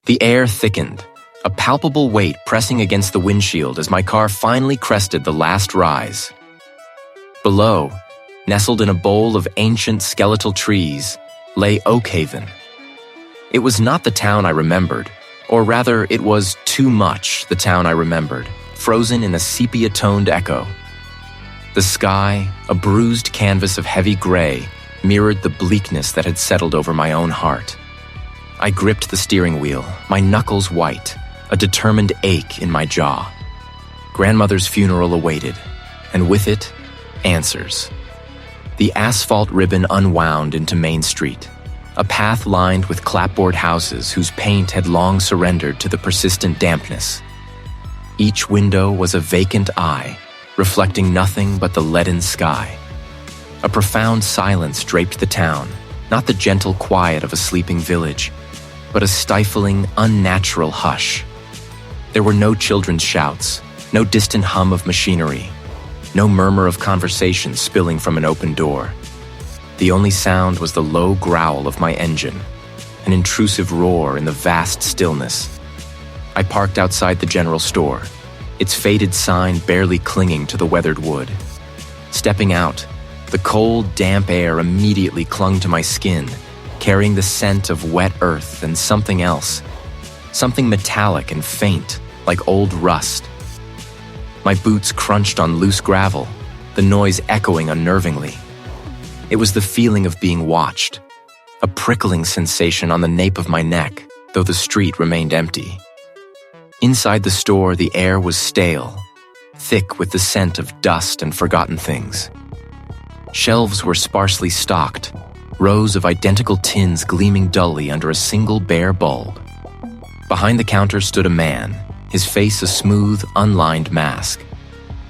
The air thickened, a palpable weight pressing against the windshield as my car finally crested the last rise. Below, nestled in a bowl of ancient skeletal trees, lay Oakhaven. It was not the town I remembered, or rather, it was too much the town I remembered, frozen in a sepia-toned echo. The sky, a bruised canvas of heavy gray, mirrored the bleakness that had settled over my own heart. I gripped the steering wheel, my knuckles white, a determined ache in my jaw. Grandmother's funeral awaited, and with it, answers. The asphalt ribbon unwound into Main Street, a path lined with clapboard houses whose paint had long surrendered to the persistent dampness. Each window was a vacant eye, reflecting nothing but the leaden sky. A profound silence draped the town, not the gentle quiet of a sleeping village, but a stifling, unnatural hush. There were no children's shouts, no distant hum of machinery, no murmur of conversation spilling from an open door. The only sound was the low growl of my engine, an intrusive roar in the vast stillness. I parked outside the general store, its faded sign barely clinging to the weathered wood. Stepping out, the cold, damp air immediately clung to my skin, carrying the scent of wet earth and something else, something metallic and faint, like old rust. My boots crunched on loose gravel, the noise echoing unnervingly. It was the feeling of being watched, a prickling sensation on the nape of my neck, though the street remained empty. Inside the store, the air was stale, thick with the scent of dust and forgotten things. Shelves were sparsely stocked, rows of identical tins gleaming dully under a single bare bulb. Behind the counter stood a man, his face a smooth, unlined mask.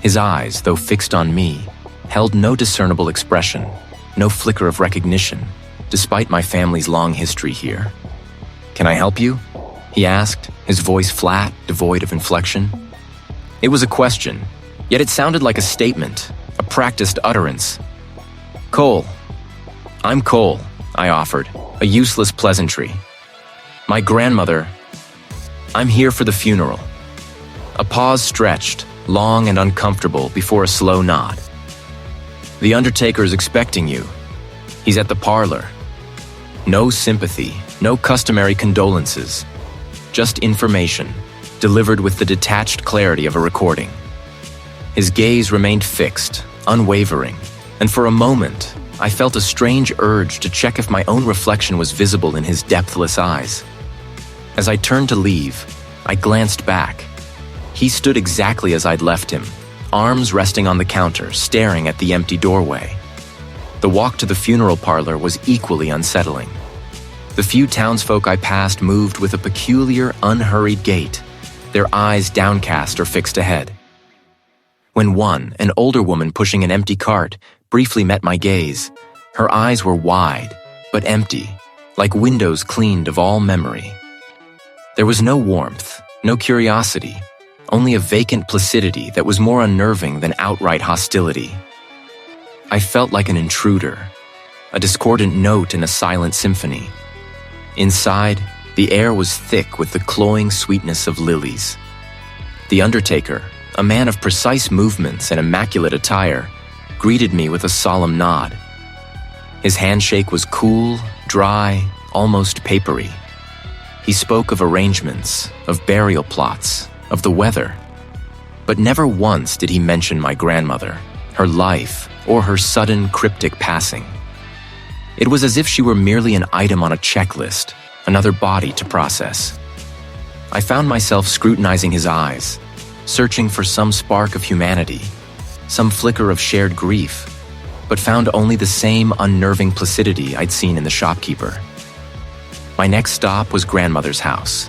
His eyes, though fixed on me, held no discernible expression, no flicker of recognition, despite my family's long history here. "Can I help you?" he asked, his voice flat, devoid of inflection. It was a question, yet it sounded like a statement, a practiced utterance. "Cole." "I'm Cole," I offered, a useless pleasantry. "My grandmother." "I'm here for the funeral." A pause stretched, long and uncomfortable, before a slow nod. "The undertaker is expecting you. He's at the parlor." No sympathy, no customary condolences. Just information, delivered with the detached clarity of a recording. His gaze remained fixed, unwavering, and for a moment, I felt a strange urge to check if my own reflection was visible in his depthless eyes. As I turned to leave, I glanced back. He stood exactly as I'd left him, arms resting on the counter, staring at the empty doorway. The walk to the funeral parlor was equally unsettling. The few townsfolk I passed moved with a peculiar, unhurried gait, their eyes downcast or fixed ahead. When one, an older woman pushing an empty cart, briefly met my gaze, her eyes were wide, but empty, like windows cleaned of all memory. There was no warmth, no curiosity, only a vacant placidity that was more unnerving than outright hostility. I felt like an intruder, a discordant note in a silent symphony. Inside, the air was thick with the cloying sweetness of lilies. The undertaker, a man of precise movements and immaculate attire, greeted me with a solemn nod. His handshake was cool, dry, almost papery. He spoke of arrangements, of burial plots, of the weather. But never once did he mention my grandmother, her life, or her sudden cryptic passing. It was as if she were merely an item on a checklist, another body to process. I found myself scrutinizing his eyes, searching for some spark of humanity, some flicker of shared grief, but found only the same unnerving placidity I'd seen in the shopkeeper. My next stop was grandmother's house,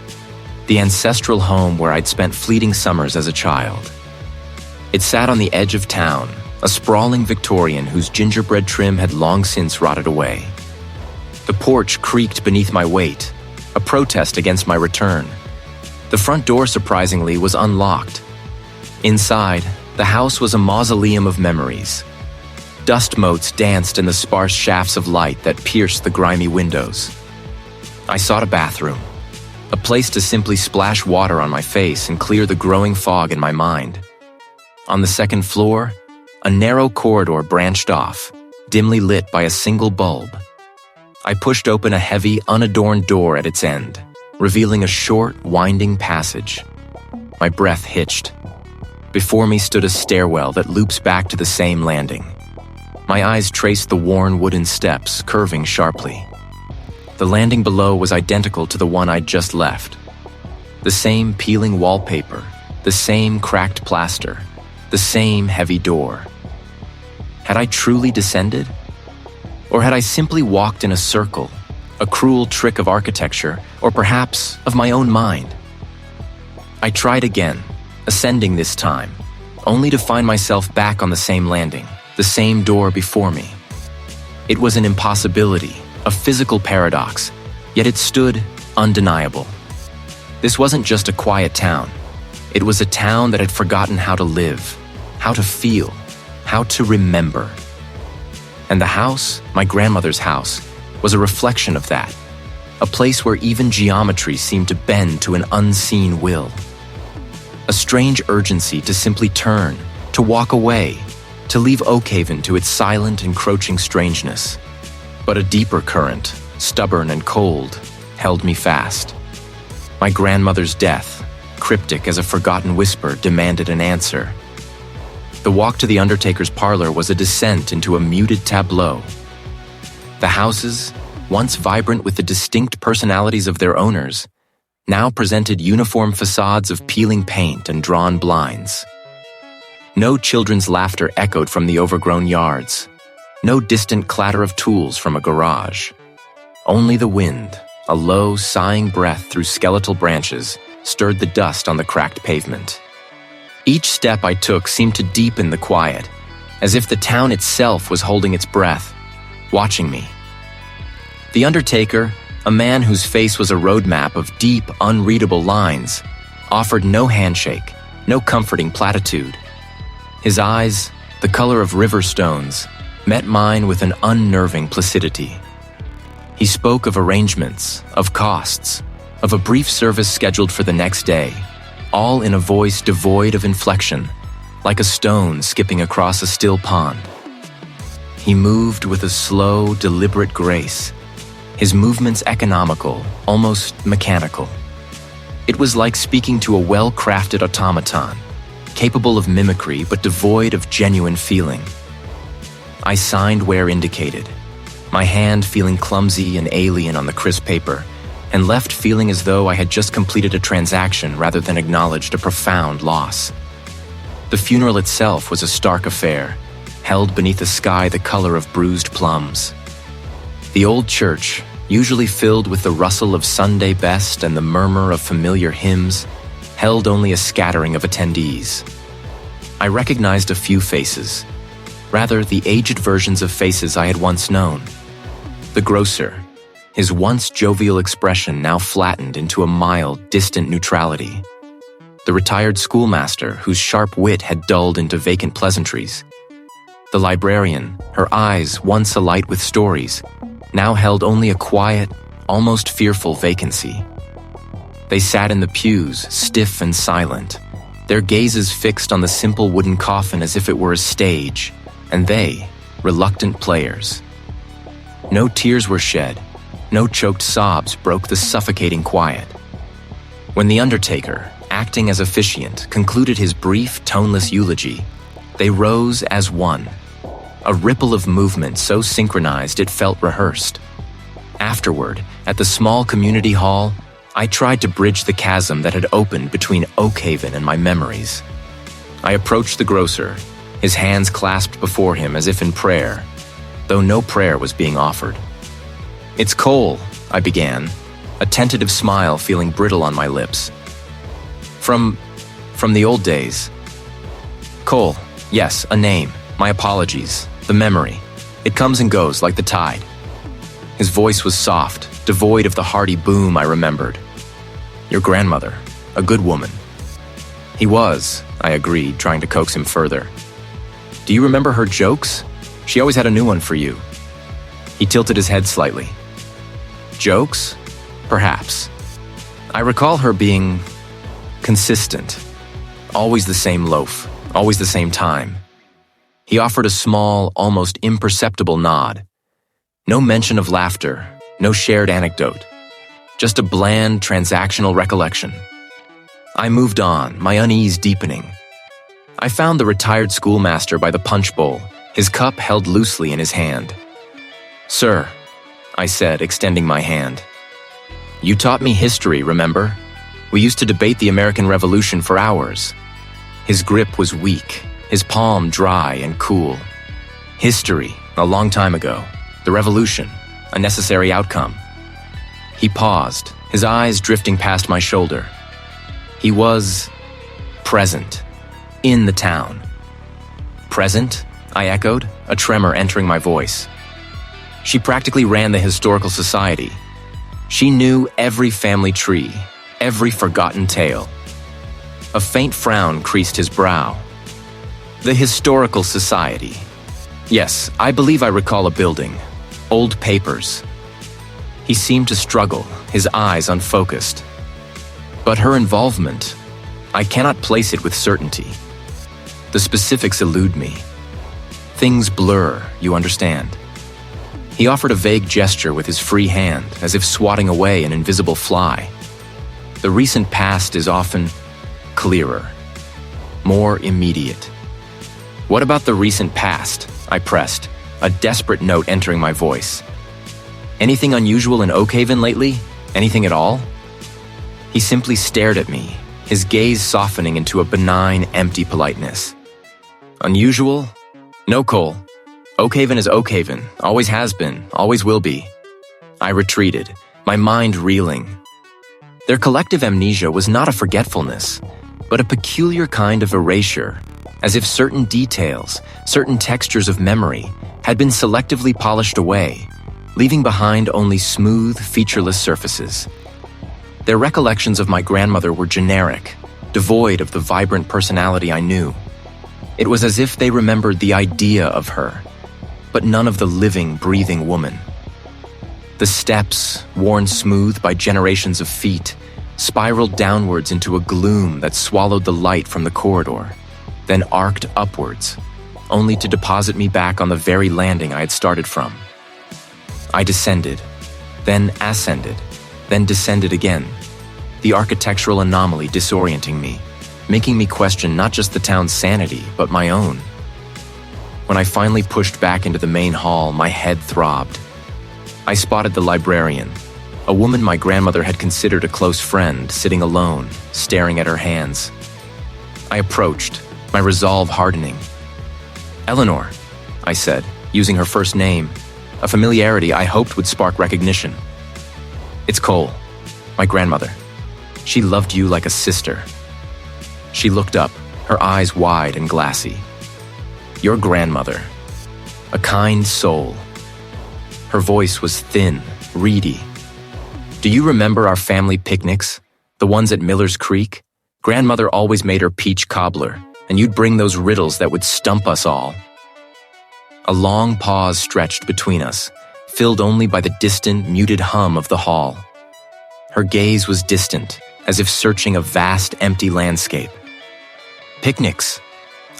the ancestral home where I'd spent fleeting summers as a child. It sat on the edge of town, a sprawling Victorian whose gingerbread trim had long since rotted away. The porch creaked beneath my weight, a protest against my return. The front door, surprisingly, was unlocked. Inside, the house was a mausoleum of memories. Dust motes danced in the sparse shafts of light that pierced the grimy windows. I sought a bathroom. a place to simply splash water on my face and clear the growing fog in my mind. On the second floor, a narrow corridor branched off, dimly lit by a single bulb. I pushed open a heavy, unadorned door at its end, revealing a short, winding passage. My breath hitched. Before me stood a stairwell that loops back to the same landing. My eyes traced the worn wooden steps, curving sharply. The landing below was identical to the one I'd just left. The same peeling wallpaper, the same cracked plaster, the same heavy door. Had I truly descended? Or had I simply walked in a circle, a cruel trick of architecture, or perhaps of my own mind? I tried again, ascending this time, only to find myself back on the same landing, the same door before me. It was an impossibility, a physical paradox, yet it stood undeniable. This wasn't just a quiet town. It was a town that had forgotten how to live, how to feel, how to remember. And the house, my grandmother's house, was a reflection of that, a place where even geometry seemed to bend to an unseen will. A strange urgency to simply turn, to walk away, to leave Oakhaven to its silent, encroaching strangeness. But a deeper current, stubborn and cold, held me fast. My grandmother's death, cryptic as a forgotten whisper, demanded an answer. The walk to the undertaker's parlor was a descent into a muted tableau. The houses, once vibrant with the distinct personalities of their owners, now presented uniform facades of peeling paint and drawn blinds. No children's laughter echoed from the overgrown yards. No distant clatter of tools from a garage. Only the wind, a low, sighing breath through skeletal branches, stirred the dust on the cracked pavement. Each step I took seemed to deepen the quiet, as if the town itself was holding its breath, watching me. The undertaker, a man whose face was a roadmap of deep, unreadable lines, offered no handshake, no comforting platitude. His eyes, the color of river stones, met mine with an unnerving placidity. He spoke of arrangements, of costs, of a brief service scheduled for the next day, all in a voice devoid of inflection, like a stone skipping across a still pond. He moved with a slow, deliberate grace, his movements economical, almost mechanical. It was like speaking to a well-crafted automaton, capable of mimicry but devoid of genuine feeling. I signed where indicated, my hand feeling clumsy and alien on the crisp paper, and left feeling as though I had just completed a transaction rather than acknowledged a profound loss. The funeral itself was a stark affair, held beneath a sky the color of bruised plums. The old church, usually filled with the rustle of Sunday best and the murmur of familiar hymns, held only a scattering of attendees. I recognized a few faces, rather the aged versions of faces I had once known. The grocer, his once jovial expression now flattened into a mild, distant neutrality. The retired schoolmaster, whose sharp wit had dulled into vacant pleasantries. The librarian, her eyes once alight with stories, now held only a quiet, almost fearful vacancy. They sat in the pews, stiff and silent, their gazes fixed on the simple wooden coffin as if it were a stage, and they, reluctant players. No tears were shed, no choked sobs broke the suffocating quiet. When the undertaker, acting as officiant, concluded his brief, toneless eulogy, they rose as one, a ripple of movement so synchronized it felt rehearsed. Afterward, at the small community hall, I tried to bridge the chasm that had opened between Oakhaven and my memories. I approached the grocer, his hands clasped before him as if in prayer, though no prayer was being offered. "It's Cole," I began, a tentative smile feeling brittle on my lips. From the old days." "Cole, yes, a name. My apologies. The memory. It comes and goes like the tide." His voice was soft, devoid of the hearty boom I remembered. "Your grandmother, a good woman." "He was," I agreed, trying to coax him further. "Do you remember her jokes? She always had a new one for you." He tilted his head slightly. "Jokes? Perhaps." I recall her being consistent. Always the same loaf, always the same time. He offered a small, almost imperceptible nod. No mention of laughter, no shared anecdote. Just a bland, transactional recollection. I moved on, my unease deepening. I found the retired schoolmaster by the punch bowl, his cup held loosely in his hand. "Sir," I said, extending my hand. "You taught me history, remember? We used to debate the American Revolution for hours." His grip was weak, his palm dry and cool. History, a long time ago. The revolution, a necessary outcome. He paused, his eyes drifting past my shoulder. He was present, in the town. "Present?" I echoed, a tremor entering my voice. She practically ran the historical society. She knew every family tree, every forgotten tale. A faint frown creased his brow. "The historical society. Yes, I believe I recall a building. Old papers." He seemed to struggle, his eyes unfocused. "But her involvement, I cannot place it with certainty. The specifics elude me. Things blur, you understand." He offered a vague gesture with his free hand, as if swatting away an invisible fly. The recent past is often clearer, more immediate. "What about the recent past?" I pressed, a desperate note entering my voice. "Anything unusual in Oakhaven lately? Anything at all?" He simply stared at me, his gaze softening into a benign, empty politeness. "Unusual? No, Cole. Oakhaven is Oakhaven, always has been, always will be." I retreated, my mind reeling. Their collective amnesia was not a forgetfulness, but a peculiar kind of erasure, as if certain details, certain textures of memory, had been selectively polished away, leaving behind only smooth, featureless surfaces. Their recollections of my grandmother were generic, devoid of the vibrant personality I knew. It was as if they remembered the idea of her, but none of the living, breathing woman. The steps, worn smooth by generations of feet, spiraled downwards into a gloom that swallowed the light from the corridor, then arced upwards, only to deposit me back on the very landing I had started from. I descended, then ascended, then descended again, the architectural anomaly disorienting me, making me question not just the town's sanity, but my own. When I finally pushed back into the main hall, my head throbbed. I spotted the librarian, a woman my grandmother had considered a close friend, sitting alone, staring at her hands. I approached, my resolve hardening. "Eleanor," I said, using her first name, a familiarity I hoped would spark recognition. "It's Cole, my grandmother. She loved you like a sister." She looked up, her eyes wide and glassy. "Your grandmother. A kind soul." Her voice was thin, reedy. "Do you remember our family picnics? The ones at Miller's Creek? Grandmother always made her peach cobbler, and you'd bring those riddles that would stump us all." A long pause stretched between us, filled only by the distant, muted hum of the hall. Her gaze was distant, as if searching a vast, empty landscape. "Picnics.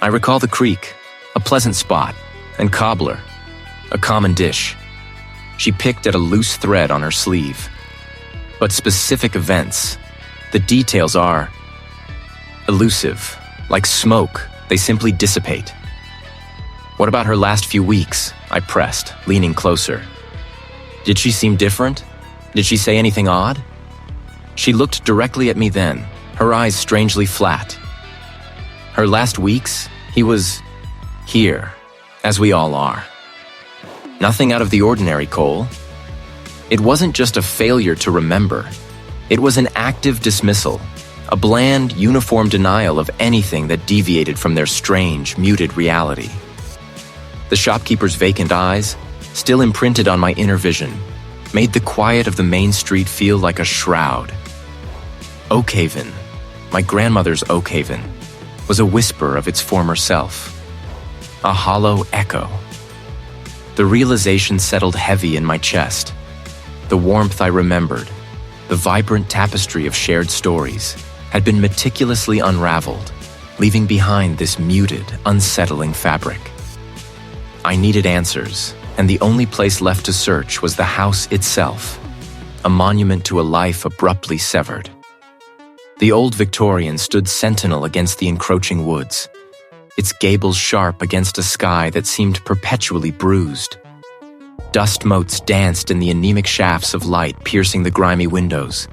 I recall the creek, a pleasant spot, and cobbler, a common dish." She picked at a loose thread on her sleeve. "But specific events, the details are elusive. Like smoke, they simply dissipate." "What about her last few weeks?" I pressed, leaning closer. "Did she seem different? Did she say anything odd?" She looked directly at me then, her eyes strangely flat. "Her last weeks, he was here, as we all are. Nothing out of the ordinary, Cole. It wasn't just a failure to remember. It was an active dismissal, a bland, uniform denial of anything that deviated from their strange, muted reality." The shopkeeper's vacant eyes, still imprinted on my inner vision, made the quiet of the main street feel like a shroud. Oakhaven, my grandmother's Oakhaven, was a whisper of its former self, a hollow echo. The realization settled heavy in my chest, the warmth I remembered, the vibrant tapestry of shared stories, had been meticulously unraveled, leaving behind this muted, unsettling fabric. I needed answers, and the only place left to search was the house itself, a monument to a life abruptly severed. The old Victorian stood sentinel against the encroaching woods, its gables sharp against a sky that seemed perpetually bruised. Dust motes danced in the anemic shafts of light piercing the grimy windows,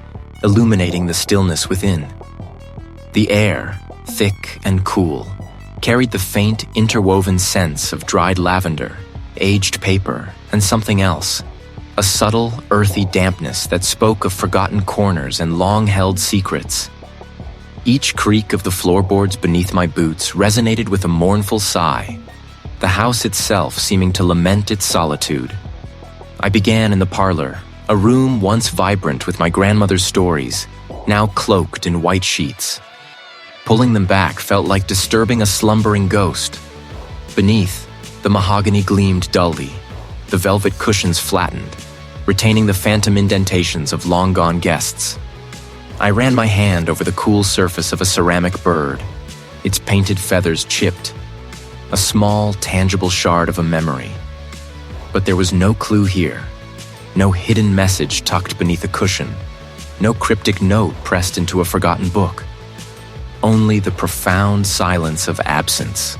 illuminating the stillness within. The air, thick and cool, carried the faint, interwoven scents of dried lavender, aged paper, and something else, a subtle, earthy dampness that spoke of forgotten corners and long-held secrets. Each creak of the floorboards beneath my boots resonated with a mournful sigh, the house itself seeming to lament its solitude. I began in the parlor, a room once vibrant with my grandmother's stories, now cloaked in white sheets. Pulling them back felt like disturbing a slumbering ghost. Beneath, the mahogany gleamed dully, the velvet cushions flattened, retaining the phantom indentations of long-gone guests. I ran my hand over the cool surface of a ceramic bird, its painted feathers chipped, a small, tangible shard of a memory. But there was no clue here, no hidden message tucked beneath a cushion, no cryptic note pressed into a forgotten book. Only the profound silence of absence.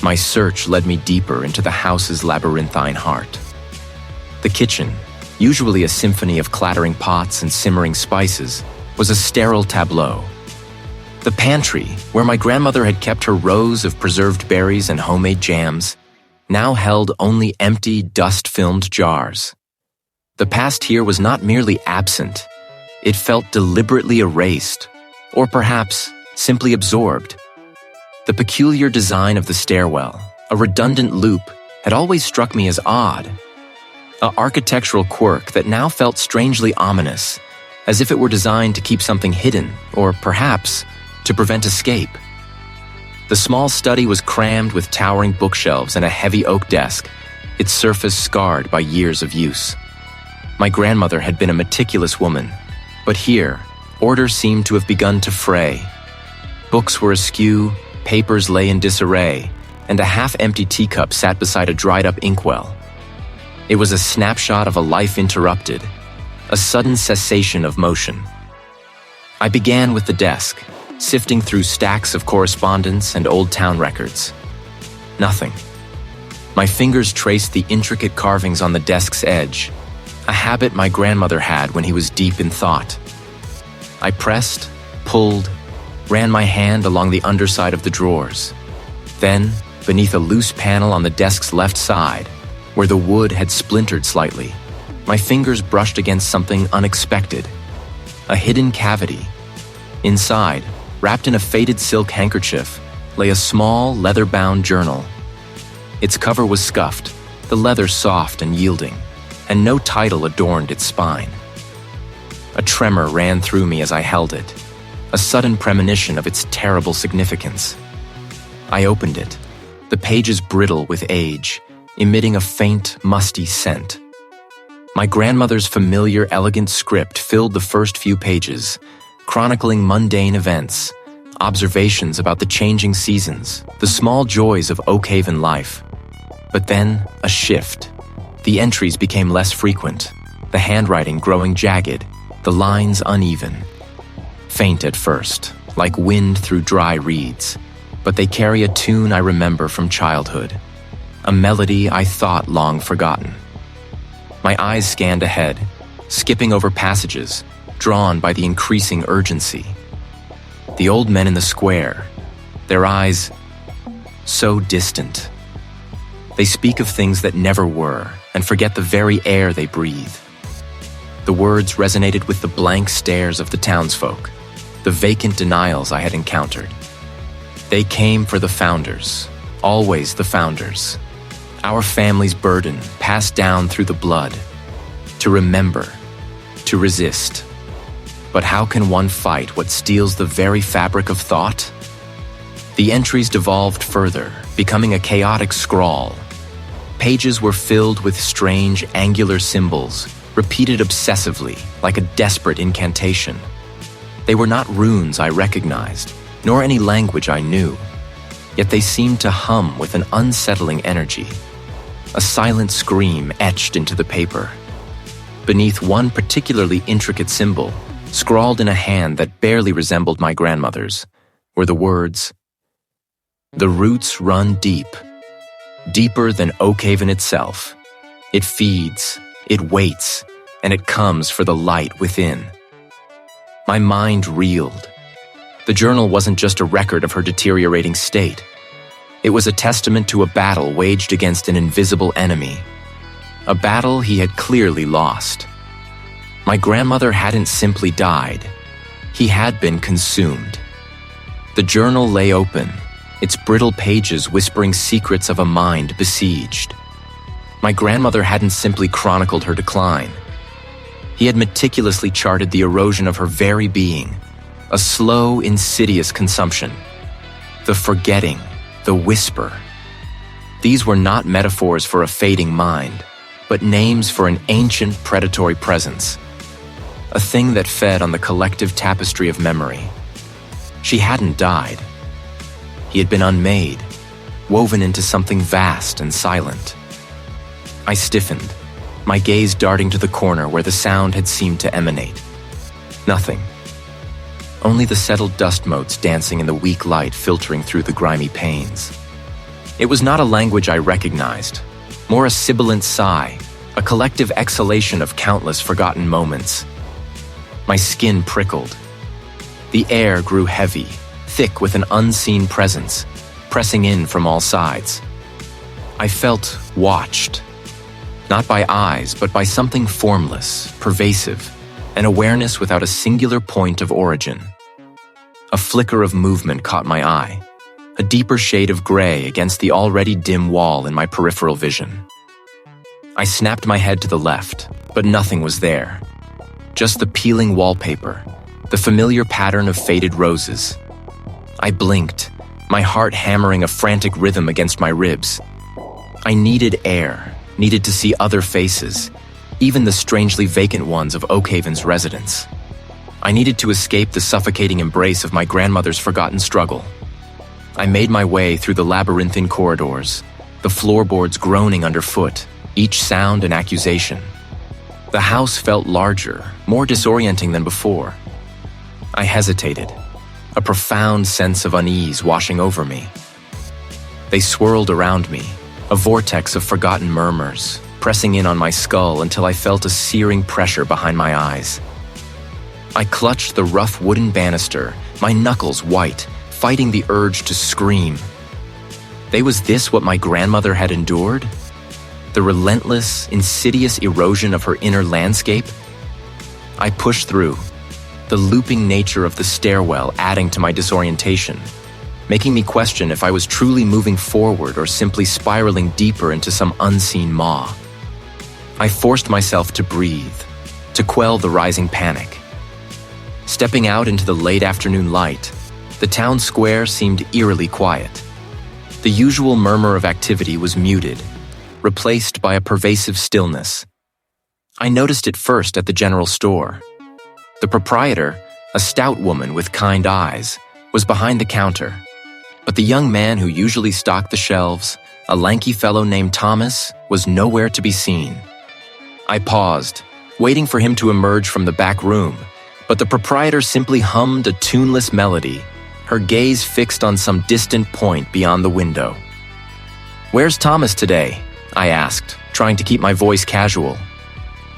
My search led me deeper into the house's labyrinthine heart. The kitchen, usually a symphony of clattering pots and simmering spices, was a sterile tableau. The pantry, where my grandmother had kept her rows of preserved berries and homemade jams, now held only empty, dust-filmed jars. The past here was not merely absent, it felt deliberately erased, or perhaps simply absorbed. The peculiar design of the stairwell, a redundant loop, had always struck me as odd. An architectural quirk that now felt strangely ominous, as if it were designed to keep something hidden, or perhaps to prevent escape. The small study was crammed with towering bookshelves and a heavy oak desk, its surface scarred by years of use. My grandmother had been a meticulous woman, but here, order seemed to have begun to fray. Books were askew, papers lay in disarray, and a half-empty teacup sat beside a dried-up inkwell. It was a snapshot of a life interrupted, a sudden cessation of motion. I began with the desk, sifting through stacks of correspondence and old town records. Nothing. My fingers traced the intricate carvings on the desk's edge, a habit my grandmother had when he was deep in thought. I pressed, pulled, ran my hand along the underside of the drawers. Then, beneath a loose panel on the desk's left side, where the wood had splintered slightly, my fingers brushed against something unexpected. A hidden cavity. Inside, wrapped in a faded silk handkerchief, lay a small, leather-bound journal. Its cover was scuffed, the leather soft and yielding, and no title adorned its spine. A tremor ran through me as I held it, a sudden premonition of its terrible significance. I opened it, the pages brittle with age, emitting a faint, musty scent. My grandmother's familiar, elegant script filled the first few pages, chronicling mundane events, observations about the changing seasons, the small joys of Oakhaven life. But then, a shift. The entries became less frequent, the handwriting growing jagged, the lines uneven. Faint at first, like wind through dry reeds, but they carry a tune I remember from childhood, a melody I thought long forgotten. My eyes scanned ahead, skipping over passages, drawn by the increasing urgency. The old men in the square, their eyes so distant. They speak of things that never were and forget the very air they breathe. The words resonated with the blank stares of the townsfolk, the vacant denials I had encountered. They came for the founders, always the founders. Our family's burden passed down through the blood. To remember, to resist. But how can one fight what steals the very fabric of thought? The entries devolved further, becoming a chaotic scrawl. Pages were filled with strange, angular symbols, repeated obsessively, like a desperate incantation. They were not runes I recognized, nor any language I knew, yet they seemed to hum with an unsettling energy. A silent scream etched into the paper. Beneath one particularly intricate symbol, scrawled in a hand that barely resembled my grandmother's, were the words, "The roots run deep, deeper than Oakhaven itself. It feeds, it waits, and it comes for the light within." My mind reeled. The journal wasn't just a record of her deteriorating state. It was a testament to a battle waged against an invisible enemy. A battle he had clearly lost. My grandmother hadn't simply died. He had been consumed. The journal lay open, its brittle pages whispering secrets of a mind besieged. My grandmother hadn't simply chronicled her decline. He had meticulously charted the erosion of her very being, a slow, insidious consumption. The forgetting, the whisper. These were not metaphors for a fading mind, but names for an ancient predatory presence. A thing that fed on the collective tapestry of memory. She hadn't died. He had been unmade, woven into something vast and silent. I stiffened, my gaze darting to the corner where the sound had seemed to emanate. Nothing. Only the settled dust motes dancing in the weak light filtering through the grimy panes. It was not a language I recognized, more a sibilant sigh, a collective exhalation of countless forgotten moments. My skin prickled. The air grew heavy, thick with an unseen presence, pressing in from all sides. I felt watched, not by eyes, but by something formless, pervasive, an awareness without a singular point of origin. A flicker of movement caught my eye, a deeper shade of gray against the already dim wall in my peripheral vision. I snapped my head to the left, but nothing was there. Just the peeling wallpaper, the familiar pattern of faded roses. I blinked, my heart hammering a frantic rhythm against my ribs. I needed air, needed to see other faces, even the strangely vacant ones of Oakhaven's residents. I needed to escape the suffocating embrace of my grandmother's forgotten struggle. I made my way through the labyrinthine corridors, the floorboards groaning underfoot, each sound an accusation. The house felt larger, more disorienting than before. I hesitated, a profound sense of unease washing over me. They swirled around me, a vortex of forgotten murmurs, pressing in on my skull until I felt a searing pressure behind my eyes. I clutched the rough wooden banister, my knuckles white, fighting the urge to scream. Was this what my grandmother had endured? The relentless, insidious erosion of her inner landscape? I pushed through, the looping nature of the stairwell adding to my disorientation, making me question if I was truly moving forward or simply spiraling deeper into some unseen maw. I forced myself to breathe, to quell the rising panic. Stepping out into the late afternoon light, the town square seemed eerily quiet. The usual murmur of activity was muted, replaced by a pervasive stillness. I noticed it first at the general store. The proprietor, a stout woman with kind eyes, was behind the counter, but the young man who usually stocked the shelves, a lanky fellow named Thomas, was nowhere to be seen. I paused, waiting for him to emerge from the back room, but the proprietor simply hummed a tuneless melody, her gaze fixed on some distant point beyond the window. "Where's Thomas today?" I asked, trying to keep my voice casual.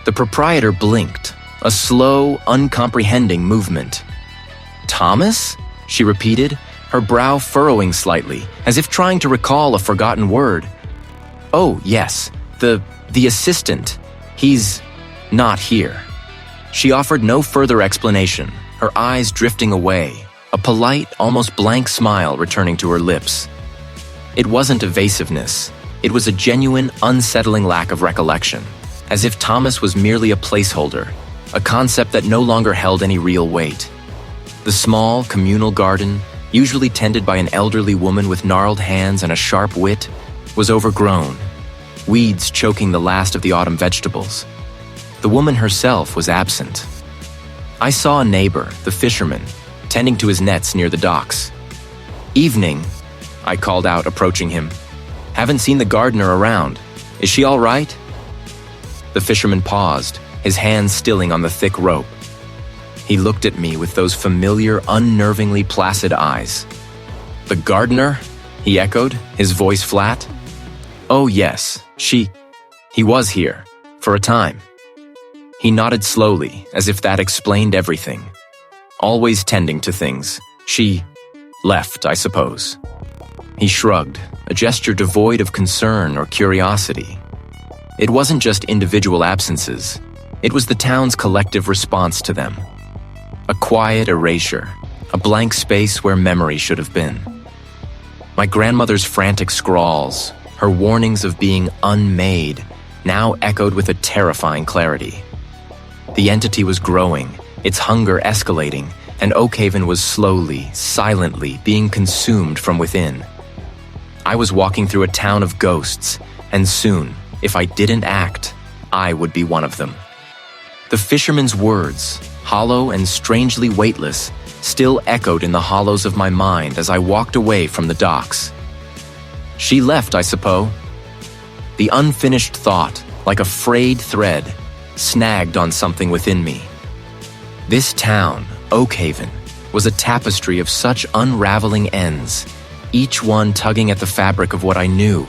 The proprietor blinked, a slow, uncomprehending movement. "Thomas?" she repeated, her brow furrowing slightly, as if trying to recall a forgotten word. "Oh, yes, the assistant. He's not here." She offered no further explanation, her eyes drifting away, a polite, almost blank smile returning to her lips. It wasn't evasiveness. It was a genuine, unsettling lack of recollection, as if Thomas was merely a placeholder, a concept that no longer held any real weight. The small, communal garden, usually tended by an elderly woman with gnarled hands and a sharp wit, was overgrown, weeds choking the last of the autumn vegetables. The woman herself was absent. I saw a neighbor, the fisherman, tending to his nets near the docks. "Evening," I called out, approaching him. "Haven't seen the gardener around. Is she all right?" The fisherman paused, his hands stilling on the thick rope. He looked at me with those familiar, unnervingly placid eyes. "The gardener?" he echoed, his voice flat. "Oh yes, he was here, for a time." He nodded slowly, as if that explained everything. "Always tending to things. She left, I suppose." He shrugged, a gesture devoid of concern or curiosity. It wasn't just individual absences. It was the town's collective response to them. A quiet erasure, a blank space where memory should have been. My grandmother's frantic scrawls, her warnings of being unmade, now echoed with a terrifying clarity. The entity was growing, its hunger escalating, and Oakhaven was slowly, silently being consumed from within. I was walking through a town of ghosts, and soon, if I didn't act, I would be one of them. The fisherman's words, hollow and strangely weightless, still echoed in the hollows of my mind as I walked away from the docks. "She left, I suppose." The unfinished thought, like a frayed thread, snagged on something within me. This town, Oakhaven, was a tapestry of such unraveling ends, each one tugging at the fabric of what I knew,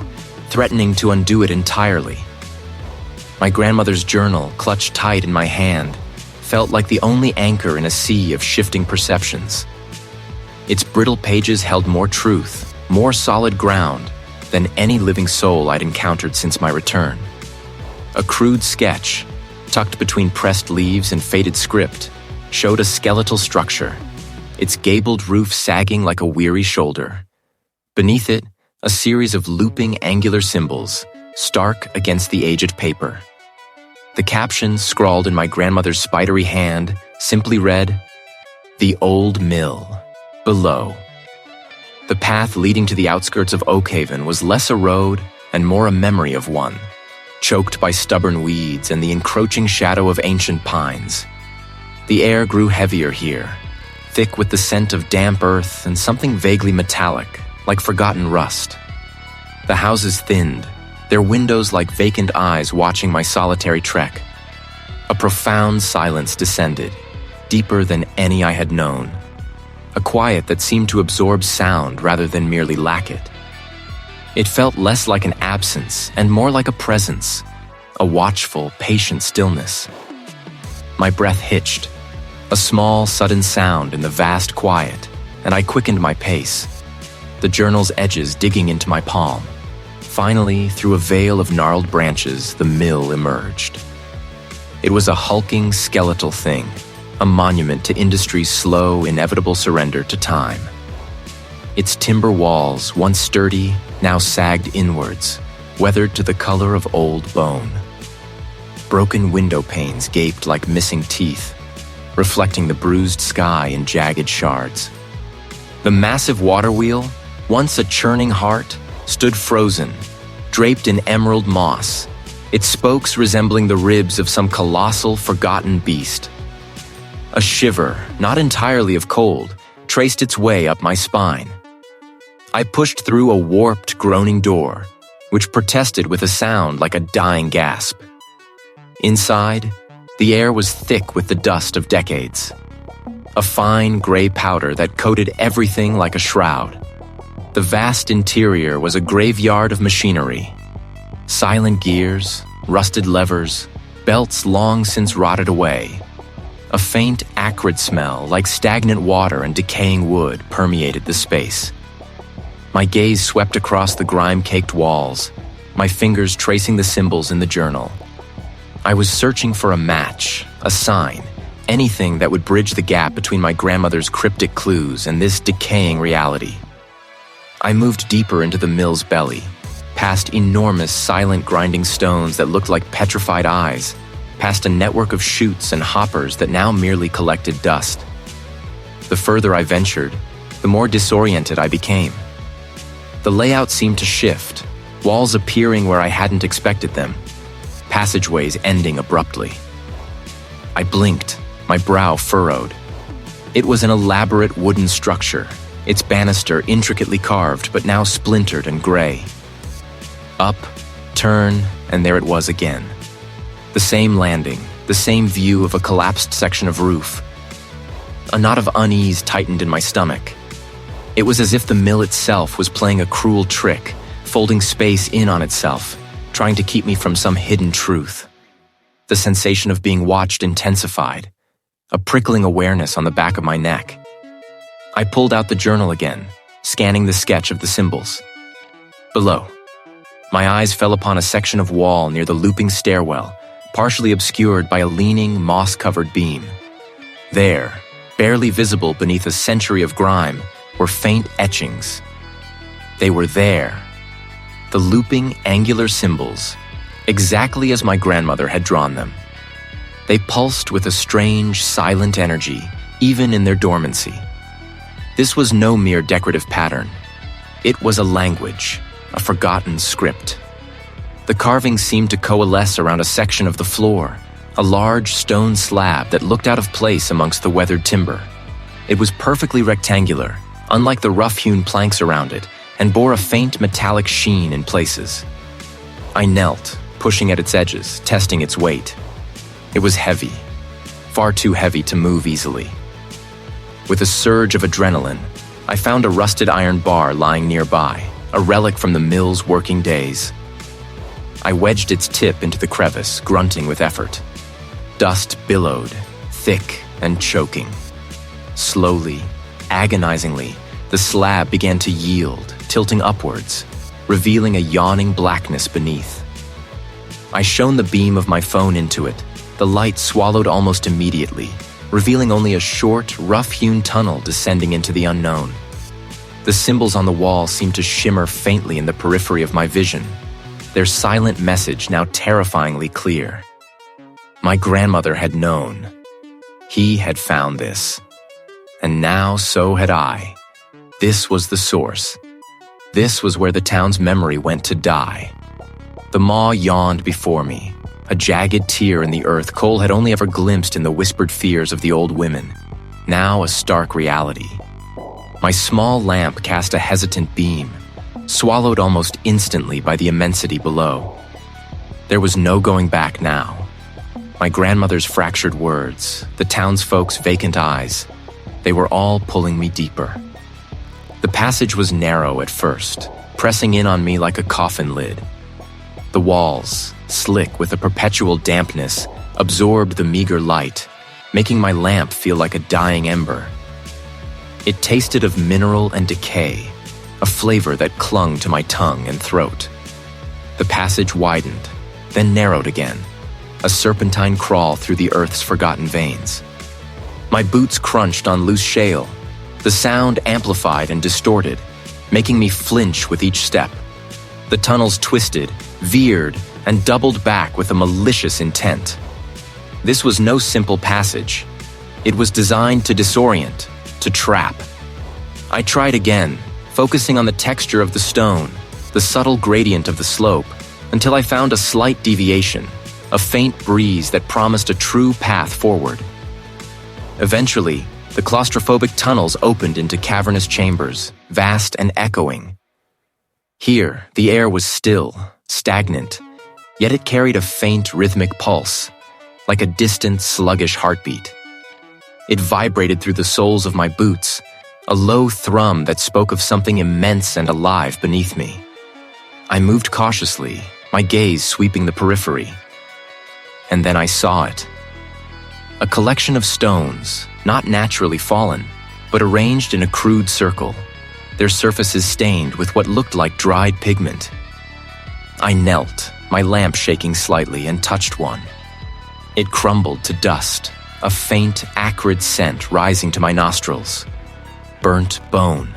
threatening to undo it entirely. My grandmother's journal, clutched tight in my hand, felt like the only anchor in a sea of shifting perceptions. Its brittle pages held more truth, more solid ground, than any living soul I'd encountered since my return. A crude sketch, tucked between pressed leaves and faded script, showed a skeletal structure, its gabled roof sagging like a weary shoulder. Beneath it, a series of looping angular symbols, stark against the aged paper. The caption, scrawled in my grandmother's spidery hand, simply read, "The Old Mill, Below." The path leading to the outskirts of Oakhaven was less a road and more a memory of one, choked by stubborn weeds and the encroaching shadow of ancient pines. The air grew heavier here, thick with the scent of damp earth and something vaguely metallic, like forgotten rust. The houses thinned, their windows like vacant eyes watching my solitary trek. A profound silence descended, deeper than any I had known. A quiet that seemed to absorb sound rather than merely lack it. It felt less like an absence and more like a presence, a watchful, patient stillness. My breath hitched, a small, sudden sound in the vast quiet, and I quickened my pace, the journal's edges digging into my palm. Finally, through a veil of gnarled branches, the mill emerged. It was a hulking, skeletal thing, a monument to industry's slow, inevitable surrender to time. Its timber walls, once sturdy, now sagged inwards, weathered to the color of old bone. Broken window panes gaped like missing teeth, reflecting the bruised sky in jagged shards. The massive water wheel, once a churning heart, stood frozen, draped in emerald moss, its spokes resembling the ribs of some colossal, forgotten beast. A shiver, not entirely of cold, traced its way up my spine. I pushed through a warped, groaning door, which protested with a sound like a dying gasp. Inside, the air was thick with the dust of decades. A fine gray powder that coated everything like a shroud. The vast interior was a graveyard of machinery. Silent gears, rusted levers, belts long since rotted away. A faint, acrid smell like stagnant water and decaying wood permeated the space. My gaze swept across the grime-caked walls, my fingers tracing the symbols in the journal. I was searching for a match, a sign, anything that would bridge the gap between my grandmother's cryptic clues and this decaying reality. I moved deeper into the mill's belly, past enormous, silent grinding stones that looked like petrified eyes, past a network of chutes and hoppers that now merely collected dust. The further I ventured, the more disoriented I became. The layout seemed to shift, walls appearing where I hadn't expected them, passageways ending abruptly. I blinked, my brow furrowed. It was an elaborate wooden structure, its banister intricately carved but now splintered and gray. Up, turn, and there it was again. The same landing, the same view of a collapsed section of roof. A knot of unease tightened in my stomach. It was as if the mill itself was playing a cruel trick, folding space in on itself, trying to keep me from some hidden truth. The sensation of being watched intensified, a prickling awareness on the back of my neck. I pulled out the journal again, scanning the sketch of the symbols. Below, my eyes fell upon a section of wall near the looping stairwell, partially obscured by a leaning, moss-covered beam. There, barely visible beneath a century of grime, were faint etchings. They were there. The looping, angular symbols, exactly as my grandmother had drawn them. They pulsed with a strange, silent energy, even in their dormancy. This was no mere decorative pattern. It was a language, a forgotten script. The carvings seemed to coalesce around a section of the floor, a large stone slab that looked out of place amongst the weathered timber. It was perfectly rectangular, unlike the rough-hewn planks around it, and bore a faint metallic sheen in places. I knelt, pushing at its edges, testing its weight. It was heavy, far too heavy to move easily. With a surge of adrenaline, I found a rusted iron bar lying nearby, a relic from the mill's working days. I wedged its tip into the crevice, grunting with effort. Dust billowed, thick and choking. Slowly, agonizingly, the slab began to yield, tilting upwards, revealing a yawning blackness beneath. I shone the beam of my phone into it. The light swallowed almost immediately, revealing only a short, rough-hewn tunnel descending into the unknown. The symbols on the wall seemed to shimmer faintly in the periphery of my vision, their silent message now terrifyingly clear. My grandmother had known. He had found this. And now so had I. This was the source. This was where the town's memory went to die. The maw yawned before me, a jagged tear in the earth Cole had only ever glimpsed in the whispered fears of the old women, now a stark reality. My small lamp cast a hesitant beam, swallowed almost instantly by the immensity below. There was no going back now. My grandmother's fractured words, the townsfolk's vacant eyes, they were all pulling me deeper. The passage was narrow at first, pressing in on me like a coffin lid. The walls, slick with a perpetual dampness, absorbed the meager light, making my lamp feel like a dying ember. It tasted of mineral and decay, a flavor that clung to my tongue and throat. The passage widened, then narrowed again, a serpentine crawl through the earth's forgotten veins. My boots crunched on loose shale. The sound amplified and distorted, making me flinch with each step. The tunnels twisted, veered, and doubled back with a malicious intent. This was no simple passage. It was designed to disorient, to trap. I tried again, focusing on the texture of the stone, the subtle gradient of the slope, until I found a slight deviation, a faint breeze that promised a true path forward. Eventually, the claustrophobic tunnels opened into cavernous chambers, vast and echoing. Here, the air was still, stagnant, yet it carried a faint rhythmic pulse, like a distant, sluggish heartbeat. It vibrated through the soles of my boots, a low thrum that spoke of something immense and alive beneath me. I moved cautiously, my gaze sweeping the periphery. And then I saw it. A collection of stones, not naturally fallen, but arranged in a crude circle, their surfaces stained with what looked like dried pigment. I knelt, my lamp shaking slightly, and touched one. It crumbled to dust, a faint, acrid scent rising to my nostrils. Burnt bone.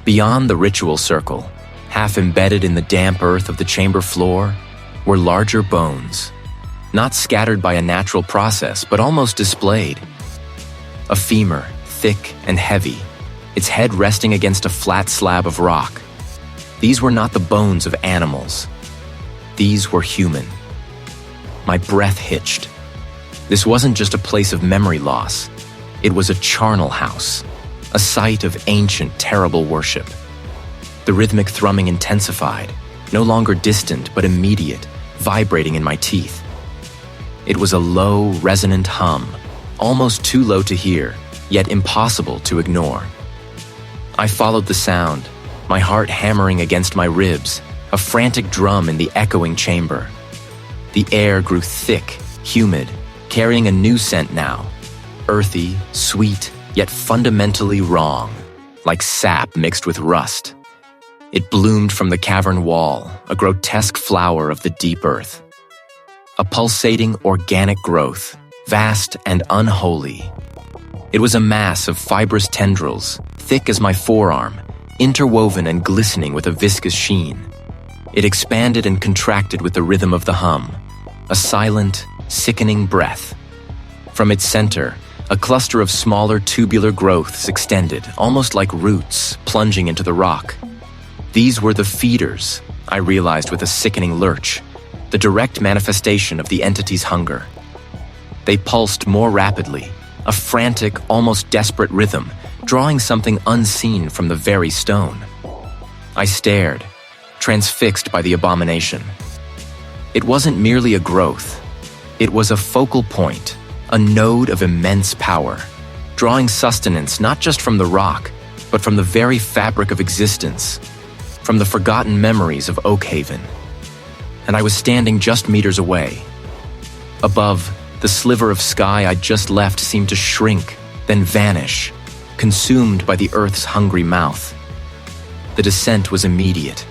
Beyond the ritual circle, half embedded in the damp earth of the chamber floor, were larger bones, not scattered by a natural process, but almost displayed. A femur, thick and heavy, its head resting against a flat slab of rock. These were not the bones of animals. These were human. My breath hitched. This wasn't just a place of memory loss. It was a charnel house, a site of ancient, terrible worship. The rhythmic thrumming intensified, no longer distant but immediate, vibrating in my teeth. It was a low, resonant hum, almost too low to hear, yet impossible to ignore. I followed the sound, my heart hammering against my ribs, a frantic drum in the echoing chamber. The air grew thick, humid, carrying a new scent now, earthy, sweet, yet fundamentally wrong, like sap mixed with rust. It bloomed from the cavern wall, a grotesque flower of the deep earth. A pulsating, organic growth, vast and unholy. It was a mass of fibrous tendrils, thick as my forearm, interwoven and glistening with a viscous sheen. It expanded and contracted with the rhythm of the hum, a silent, sickening breath. From its center, a cluster of smaller tubular growths extended, almost like roots, plunging into the rock. These were the feeders, I realized with a sickening lurch, the direct manifestation of the entity's hunger. They pulsed more rapidly, a frantic, almost desperate rhythm, drawing something unseen from the very stone. I stared, transfixed by the abomination. It wasn't merely a growth. It was a focal point, a node of immense power, drawing sustenance not just from the rock, but from the very fabric of existence, from the forgotten memories of Oakhaven. And I was standing just meters away. Above, the sliver of sky I'd just left seemed to shrink, then vanish, consumed by the Earth's hungry mouth. The descent was immediate,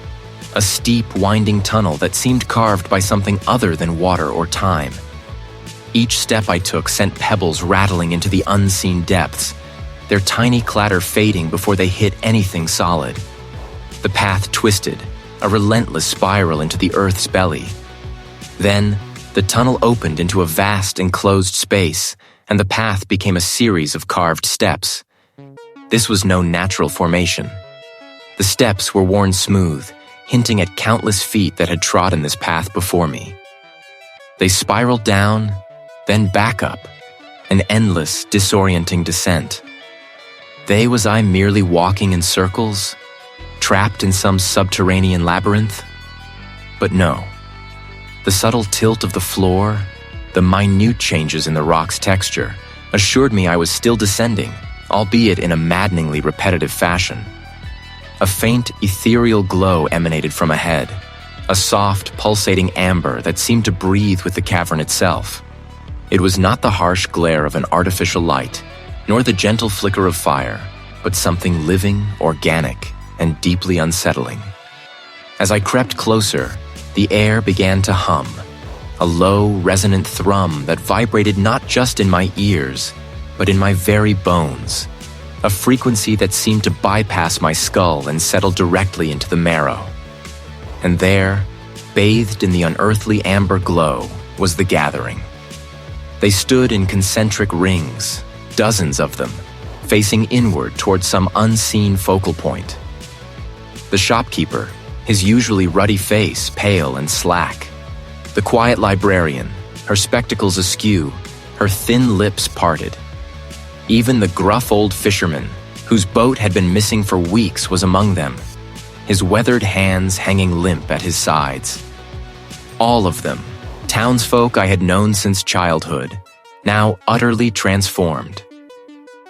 a steep, winding tunnel that seemed carved by something other than water or time. Each step I took sent pebbles rattling into the unseen depths, their tiny clatter fading before they hit anything solid. The path twisted, a relentless spiral into the Earth's belly. Then, the tunnel opened into a vast enclosed space, and the path became a series of carved steps. This was no natural formation. The steps were worn smooth, hinting at countless feet that had trodden this path before me. They spiraled down, then back up, an endless, disorienting descent. Was I merely walking in circles, trapped in some subterranean labyrinth? But no. The subtle tilt of the floor, the minute changes in the rock's texture, assured me I was still descending, albeit in a maddeningly repetitive fashion. A faint, ethereal glow emanated from ahead, a soft, pulsating amber that seemed to breathe with the cavern itself. It was not the harsh glare of an artificial light, nor the gentle flicker of fire, but something living, organic, and deeply unsettling. As I crept closer, the air began to hum, a low, resonant thrum that vibrated not just in my ears, but in my very bones, a frequency that seemed to bypass my skull and settle directly into the marrow. And there, bathed in the unearthly amber glow, was the gathering. They stood in concentric rings, dozens of them, facing inward toward some unseen focal point. The shopkeeper, his usually ruddy face pale and slack. The quiet librarian, her spectacles askew, her thin lips parted. Even the gruff old fisherman, whose boat had been missing for weeks, was among them, his weathered hands hanging limp at his sides. All of them, townsfolk I had known since childhood, now utterly transformed.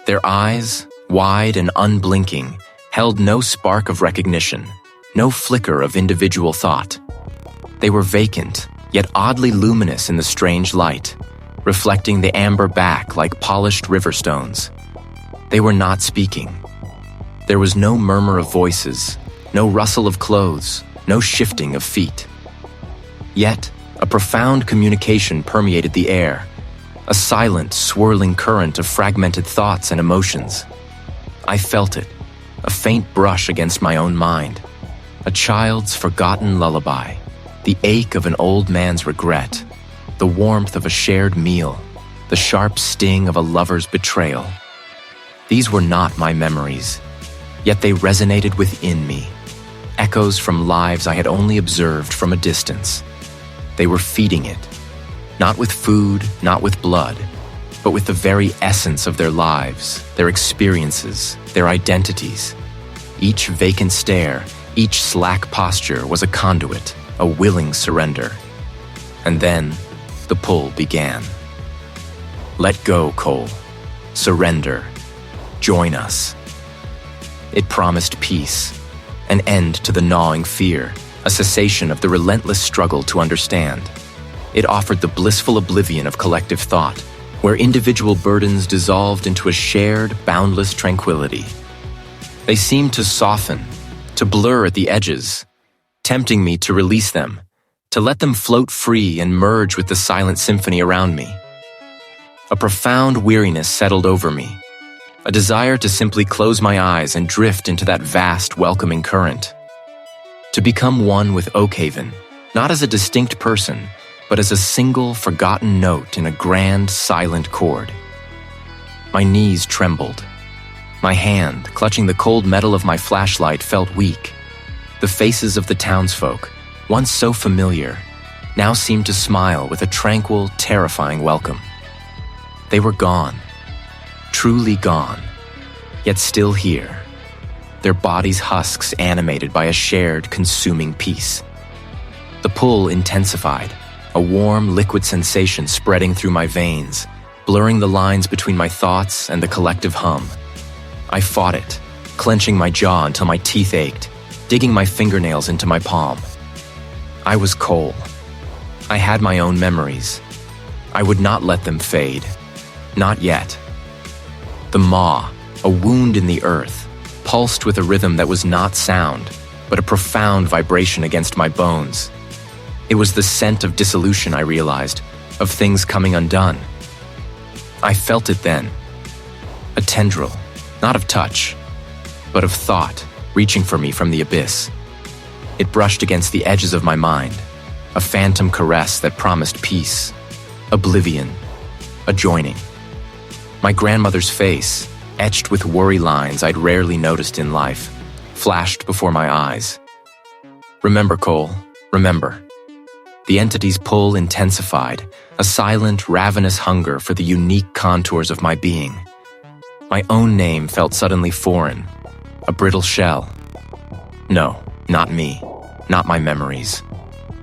Their eyes, wide and unblinking, held no spark of recognition, no flicker of individual thought. They were vacant, yet oddly luminous in the strange light, reflecting the amber back like polished river stones. They were not speaking. There was no murmur of voices, no rustle of clothes, no shifting of feet. Yet, a profound communication permeated the air, a silent, swirling current of fragmented thoughts and emotions. I felt it, a faint brush against my own mind, a child's forgotten lullaby, the ache of an old man's regret, the warmth of a shared meal, the sharp sting of a lover's betrayal. These were not my memories, yet they resonated within me, echoes from lives I had only observed from a distance. They were feeding it, Not with food, not with blood, but with the very essence of their lives, their experiences, their identities. Each vacant stare, each slack posture was a conduit, a willing surrender. And then, the pull began. Let go, Cole. Surrender. Join us. It promised peace, an end to the gnawing fear, a cessation of the relentless struggle to understand. It offered the blissful oblivion of collective thought, where individual burdens dissolved into a shared, boundless tranquility. They seemed to soften, to blur at the edges, tempting me to release them, to let them float free and merge with the silent symphony around me. A profound weariness settled over me, a desire to simply close my eyes and drift into that vast, welcoming current. To become one with Oakhaven, not as a distinct person, but as a single, forgotten note in a grand, silent chord. My knees trembled. My hand, clutching the cold metal of my flashlight, felt weak. The faces of the townsfolk, once so familiar, now seemed to smile with a tranquil, terrifying welcome. They were gone, truly gone, yet still here, their bodies' husks animated by a shared, consuming peace. The pull intensified, a warm, liquid sensation spreading through my veins, blurring the lines between my thoughts and the collective hum. I fought it, clenching my jaw until my teeth ached, digging my fingernails into my palm. I was Cole. I had my own memories. I would not let them fade. Not yet. The maw, a wound in the earth, pulsed with a rhythm that was not sound, but a profound vibration against my bones. It was the scent of dissolution, I realized, of things coming undone. I felt it then. A tendril, not of touch, but of thought, reaching for me from the abyss. It brushed against the edges of my mind, a phantom caress that promised peace, oblivion, a joining. My grandmother's face, etched with worry lines I'd rarely noticed in life, flashed before my eyes. Remember, Cole, remember. The entity's pull intensified, a silent, ravenous hunger for the unique contours of my being. My own name felt suddenly foreign, a brittle shell. No, not me, not my memories.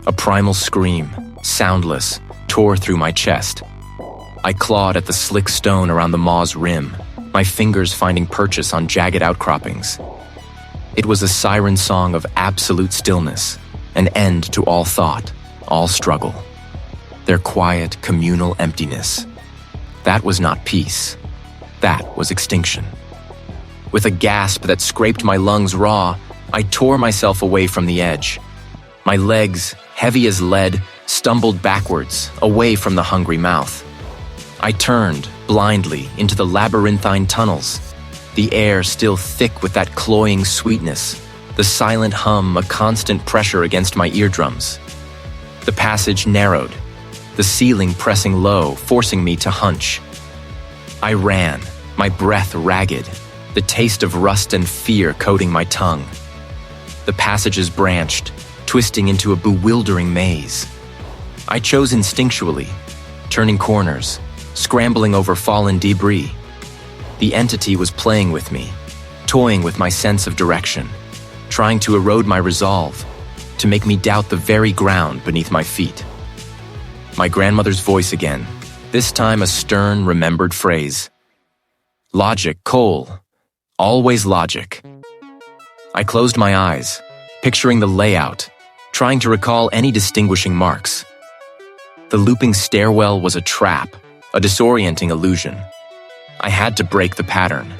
A primal scream, soundless, tore through my chest. I clawed at the slick stone around the maw's rim, my fingers finding purchase on jagged outcroppings. It was a siren song of absolute stillness, an end to all thought, all struggle. Their quiet, communal emptiness. That was not peace. That was extinction. With a gasp that scraped my lungs raw, I tore myself away from the edge. My legs, heavy as lead, stumbled backwards, away from the hungry mouth. I turned, blindly, into the labyrinthine tunnels, the air still thick with that cloying sweetness, the silent hum a constant pressure against my eardrums. The passage narrowed, the ceiling pressing low, forcing me to hunch. I ran, my breath ragged, the taste of rust and fear coating my tongue. The passages branched, twisting into a bewildering maze. I chose instinctually, turning corners, scrambling over fallen debris. The entity was playing with me, toying with my sense of direction, trying to erode my resolve, to make me doubt the very ground beneath my feet. My grandmother's voice again, this time a stern, remembered phrase. Logic, Cole. Always logic. I closed my eyes, picturing the layout, trying to recall any distinguishing marks. The looping stairwell was a trap, a disorienting illusion. I had to break the pattern.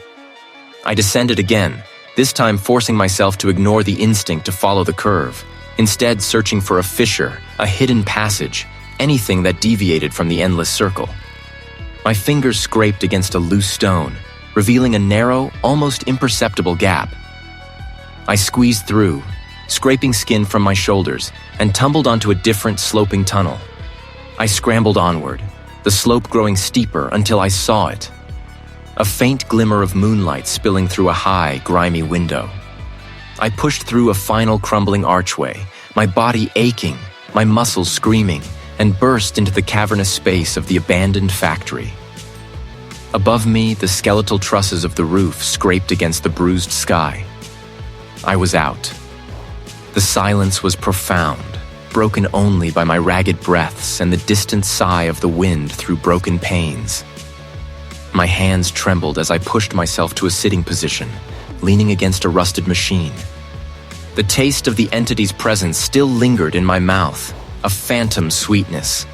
I descended again, this time forcing myself to ignore the instinct to follow the curve, instead searching for a fissure, a hidden passage, anything that deviated from the endless circle. My fingers scraped against a loose stone, revealing a narrow, almost imperceptible gap. I squeezed through, scraping skin from my shoulders, and tumbled onto a different sloping tunnel. I scrambled onward, the slope growing steeper until I saw it. A faint glimmer of moonlight spilling through a high, grimy window. I pushed through a final crumbling archway, my body aching, my muscles screaming, and burst into the cavernous space of the abandoned factory. Above me, the skeletal trusses of the roof scraped against the bruised sky. I was out. The silence was profound, broken only by my ragged breaths and the distant sigh of the wind through broken panes. My hands trembled as I pushed myself to a sitting position, leaning against a rusted machine. The taste of the entity's presence still lingered in my mouth, a phantom sweetness.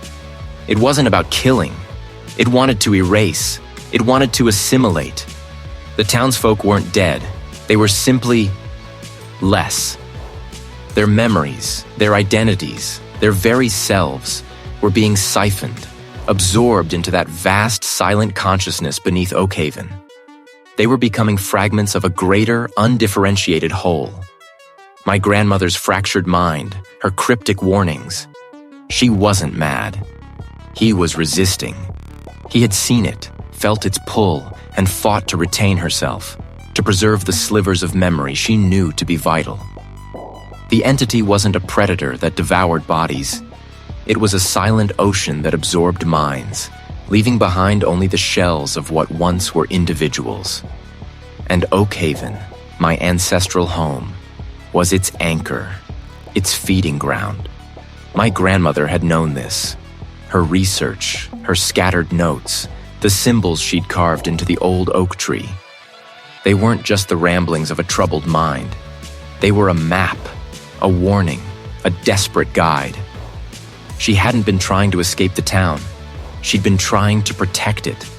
It wasn't about killing. It wanted to erase. It wanted to assimilate. The townsfolk weren't dead. They were simply less. Their memories, their identities, their very selves were being siphoned, absorbed into that vast, silent consciousness beneath Oakhaven. They were becoming fragments of a greater, undifferentiated whole. My grandmother's fractured mind, her cryptic warnings. She wasn't mad. He was resisting. He had seen it, felt its pull, and fought to retain herself, to preserve the slivers of memory she knew to be vital. The entity wasn't a predator that devoured bodies. It was a silent ocean that absorbed minds, leaving behind only the shells of what once were individuals. And Oakhaven, my ancestral home, was its anchor, its feeding ground. My grandmother had known this. Her research, her scattered notes, the symbols she'd carved into the old oak tree. They weren't just the ramblings of a troubled mind. They were a map, a warning, a desperate guide. She hadn't been trying to escape the town. She'd been trying to protect it.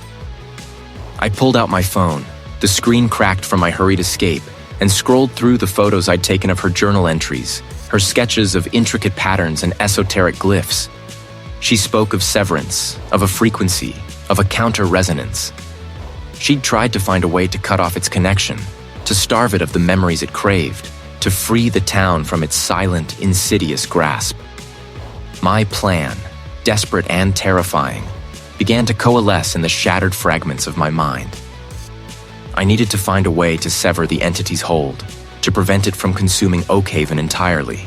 I pulled out my phone, the screen cracked from my hurried escape, and scrolled through the photos I'd taken of her journal entries, her sketches of intricate patterns and esoteric glyphs. She spoke of severance, of a frequency, of a counter-resonance. She'd tried to find a way to cut off its connection, to starve it of the memories it craved, to free the town from its silent, insidious grasp. My plan, desperate and terrifying, began to coalesce in the shattered fragments of my mind. I needed to find a way to sever the entity's hold, to prevent it from consuming Oakhaven entirely.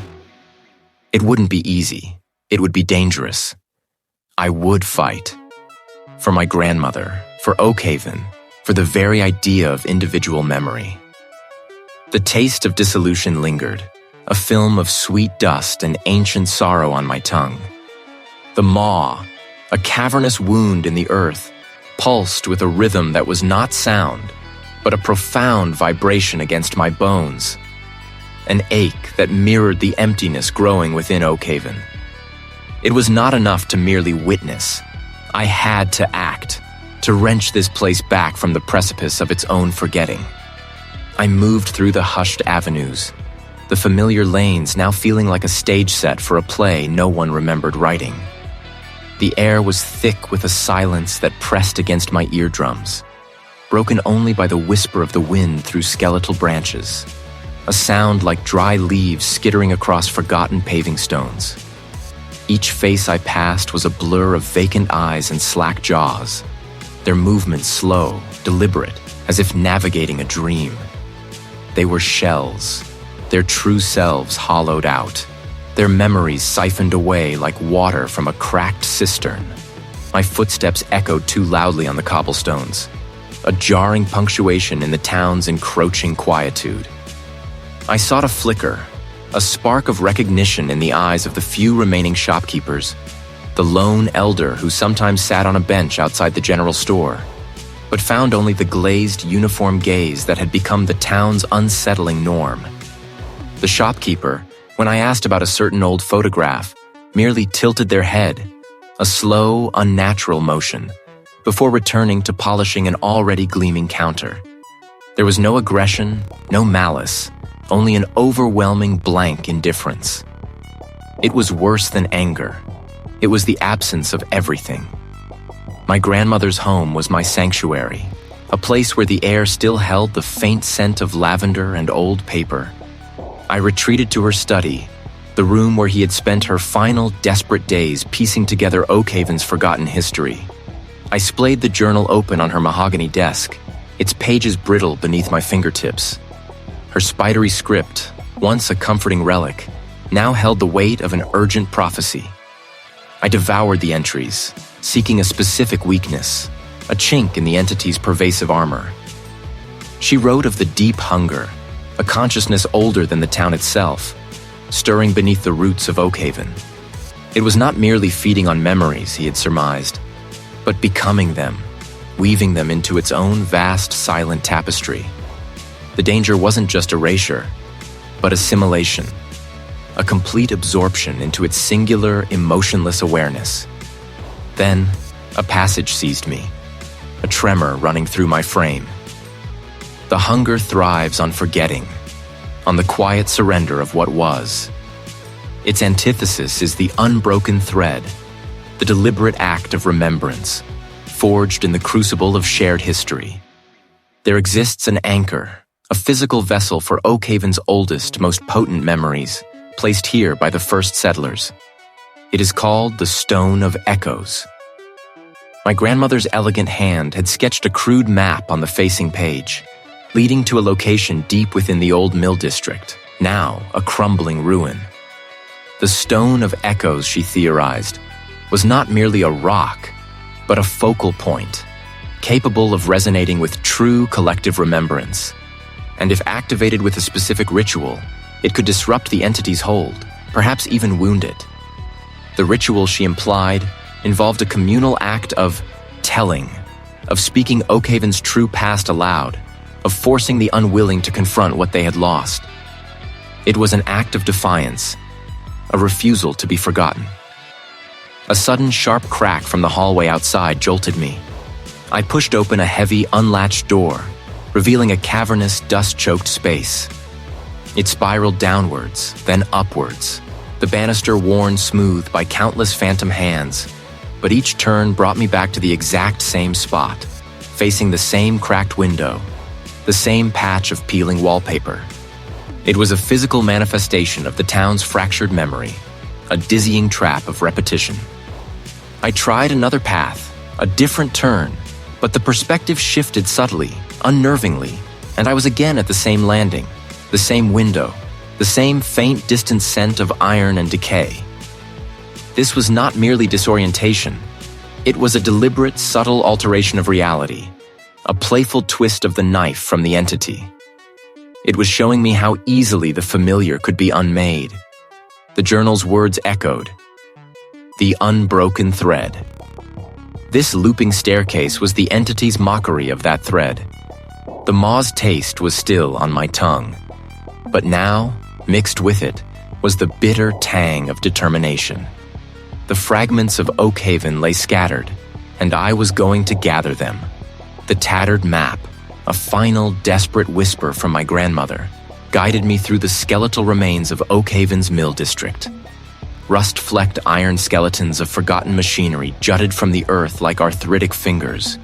It wouldn't be easy. It would be dangerous. I would fight. For my grandmother, for Oakhaven, for the very idea of individual memory. The taste of dissolution lingered, a film of sweet dust and ancient sorrow on my tongue. The maw, a cavernous wound in the earth, pulsed with a rhythm that was not sound, but a profound vibration against my bones. An ache that mirrored the emptiness growing within Oakhaven. It was not enough to merely witness. I had to act, to wrench this place back from the precipice of its own forgetting. I moved through the hushed avenues, the familiar lanes now feeling like a stage set for a play no one remembered writing. The air was thick with a silence that pressed against my eardrums, broken only by the whisper of the wind through skeletal branches, a sound like dry leaves skittering across forgotten paving stones. Each face I passed was a blur of vacant eyes and slack jaws, their movements slow, deliberate, as if navigating a dream. They were shells, their true selves hollowed out, their memories siphoned away like water from a cracked cistern. My footsteps echoed too loudly on the cobblestones, a jarring punctuation in the town's encroaching quietude. I sought a flicker, a spark of recognition in the eyes of the few remaining shopkeepers, the lone elder who sometimes sat on a bench outside the general store, but found only the glazed, uniform gaze that had become the town's unsettling norm. The shopkeeper, when I asked about a certain old photograph, merely tilted their head, a slow, unnatural motion, before returning to polishing an already gleaming counter. There was no aggression, no malice, only an overwhelming blank indifference. It was worse than anger. It was the absence of everything. My grandmother's home was my sanctuary, a place where the air still held the faint scent of lavender and old paper. I retreated to her study, the room where he had spent her final desperate days piecing together Oakhaven's forgotten history. I splayed the journal open on her mahogany desk, its pages brittle beneath my fingertips. Her spidery script, once a comforting relic, now held the weight of an urgent prophecy. I devoured the entries, seeking a specific weakness, a chink in the entity's pervasive armor. She wrote of the deep hunger, a consciousness older than the town itself, stirring beneath the roots of Oakhaven. It was not merely feeding on memories, he had surmised, but becoming them, weaving them into its own vast, silent tapestry. The danger wasn't just erasure, but assimilation, a complete absorption into its singular, emotionless awareness. Then, a passage seized me, a tremor running through my frame. The hunger thrives on forgetting, on the quiet surrender of what was. Its antithesis is the unbroken thread, the deliberate act of remembrance, forged in the crucible of shared history. There exists an anchor, a physical vessel for Oakhaven's oldest, most potent memories, placed here by the first settlers. It is called the Stone of Echoes. My grandmother's elegant hand had sketched a crude map on the facing page, leading to a location deep within the old mill district, now a crumbling ruin. The Stone of Echoes, she theorized, was not merely a rock, but a focal point, capable of resonating with true collective remembrance. And if activated with a specific ritual, it could disrupt the entity's hold, perhaps even wound it. The ritual, she implied, involved a communal act of telling, of speaking Oakhaven's true past aloud, of forcing the unwilling to confront what they had lost. It was an act of defiance, a refusal to be forgotten. A sudden sharp crack from the hallway outside jolted me. I pushed open a heavy, unlatched door, revealing a cavernous, dust-choked space. It spiraled downwards, then upwards, the banister worn smooth by countless phantom hands, but each turn brought me back to the exact same spot, facing the same cracked window, the same patch of peeling wallpaper. It was a physical manifestation of the town's fractured memory, a dizzying trap of repetition. I tried another path, a different turn, but the perspective shifted subtly, unnervingly, and I was again at the same landing, the same window, the same faint, distant scent of iron and decay. This was not merely disorientation. It was a deliberate, subtle alteration of reality, a playful twist of the knife from the entity. It was showing me how easily the familiar could be unmade. The journal's words echoed, the unbroken thread. This looping staircase was the entity's mockery of that thread. The maw's taste was still on my tongue, but now, mixed with it, was the bitter tang of determination. The fragments of Oakhaven lay scattered, and I was going to gather them. The tattered map, a final, desperate whisper from my grandmother, guided me through the skeletal remains of Oakhaven's mill district. Rust-flecked iron skeletons of forgotten machinery jutted from the earth like arthritic fingers,